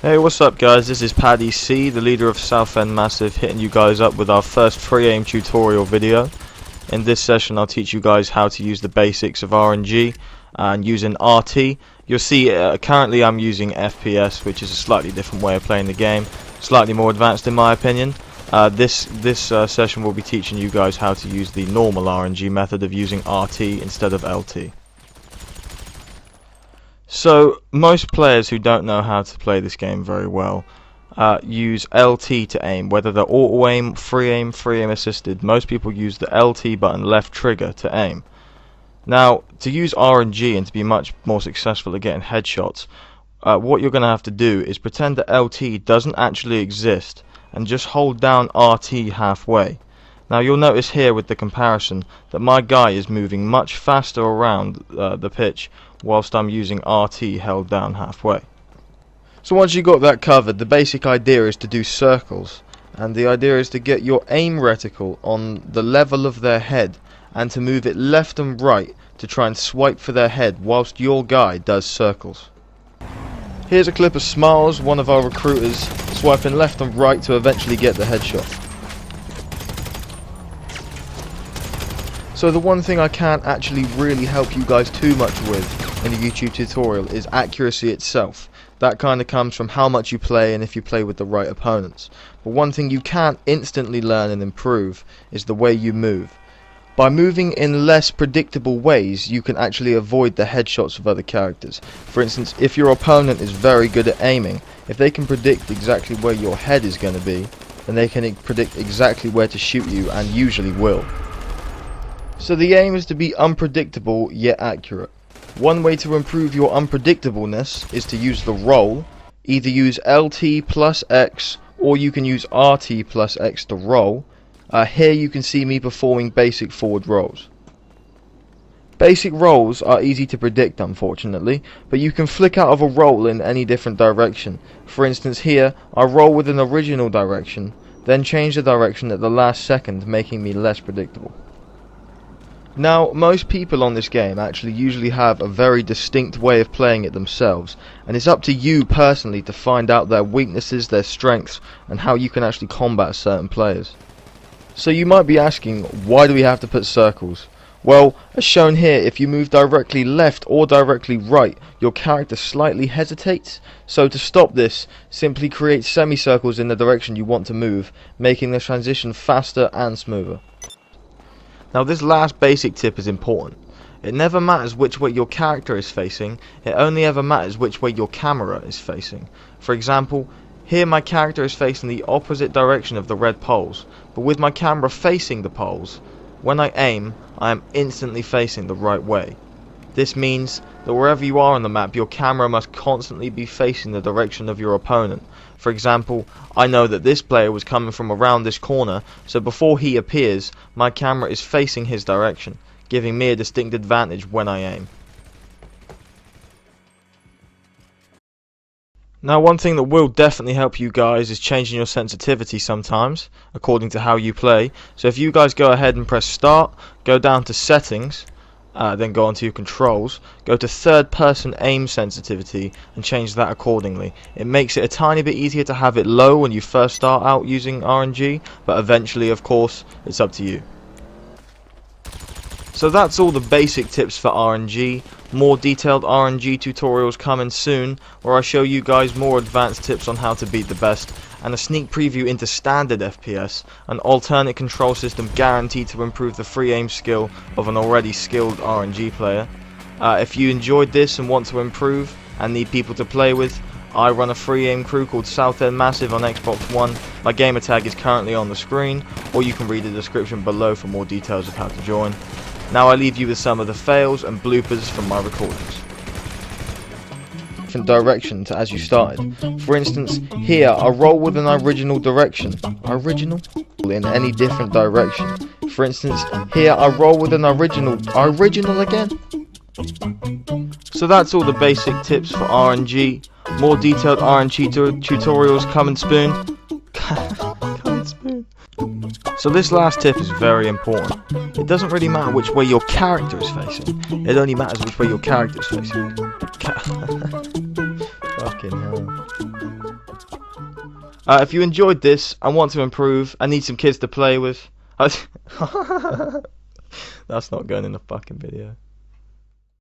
Hey, what's up guys, this is Paddy C, the leader of Southend Massive, hitting you guys up with our first free aim tutorial video. In this session I'll teach you guys how to use the basics of RNG and using RT. You'll see currently I'm using FPS, which is a slightly different way of playing the game, slightly more advanced in my opinion. This session will be teaching you guys how to use the normal RNG method of using RT instead of LT. So, most players who don't know how to play this game very well use LT to aim, whether they're auto aim, free aim assisted. Most people use the LT button left trigger to aim. Now, to use RNG and to be much more successful at getting headshots, what you're going to have to do is pretend that LT doesn't actually exist and just hold down RT halfway. Now you'll notice here with the comparison that my guy is moving much faster around the pitch whilst I'm using RT held down halfway. So once you've got that covered, the basic idea is to do circles, and the idea is to get your aim reticle on the level of their head and to move it left and right to try and swipe for their head whilst your guy does circles. Here's a clip of Smiles, one of our recruiters, swiping left and right to eventually get the headshot. So the one thing I can't actually really help you guys too much with in a YouTube tutorial is accuracy itself. That kind of comes from how much you play and if you play with the right opponents. But one thing you can instantly learn and improve is the way you move. By moving in less predictable ways, you can actually avoid the headshots of other characters. For instance, if your opponent is very good at aiming, if they can predict exactly where your head is going to be, then they can predict exactly where to shoot you, and usually will. So the aim is to be unpredictable yet accurate. One way to improve your unpredictableness is to use the roll. Either use LT plus X or you can use RT plus X to roll. Here you can see me performing basic forward rolls. Basic rolls are easy to predict unfortunately, but you can flick out of a roll in any different direction. For instance here, I roll with an original direction, then change the direction at the last second, making me less predictable. Now, most people on this game actually usually have a very distinct way of playing it themselves, and it's up to you personally to find out their weaknesses, their strengths, and how you can actually combat certain players. So you might be asking, why do we have to put circles? Well, as shown here, if you move directly left or directly right, your character slightly hesitates. So to stop this, simply create semicircles in the direction you want to move, making the transition faster and smoother. Now this last basic tip is important. It never matters which way your character is facing, it only ever matters which way your camera is facing. For example, here my character is facing the opposite direction of the red poles, but with my camera facing the poles, when I aim, I am instantly facing the right way. This means that wherever you are on the map, your camera must constantly be facing the direction of your opponent. For example, I know that this player was coming from around this corner, so before he appears, my camera is facing his direction, giving me a distinct advantage when I aim. Now one thing that will definitely help you guys is changing your sensitivity sometimes, according to how you play. So if you guys go ahead and press start, go down to settings, then go onto your controls, go to third person aim sensitivity and change that accordingly. It makes it a tiny bit easier to have it low when you first start out using RNG, but eventually of course it's up to you. So that's all the basic tips for RNG. More detailed RNG tutorials coming soon, where I show you guys more advanced tips on how to beat the best, and a sneak preview into standard FPS, an alternate control system guaranteed to improve the free aim skill of an already skilled RNG player. If you enjoyed this and want to improve and need people to play with, I run a free aim crew called Southend Massive on Xbox One. My gamer tag is currently on the screen, or you can read the description below for more details of how to join. Now I leave you with some of the fails and bloopers from my recordings. Different direction to as you started. For instance, here I roll with an original direction. Original? In any different direction. For instance, here I roll with an original again? So that's all the basic tips for RNG. More detailed RNG tutorials coming soon. So this last tip is very important. It doesn't really matter which way your character is facing. It only matters which way your character is facing. Fucking Fucking hell. If you enjoyed this and want to improve and need some kids to play with, that's not going in the fucking video.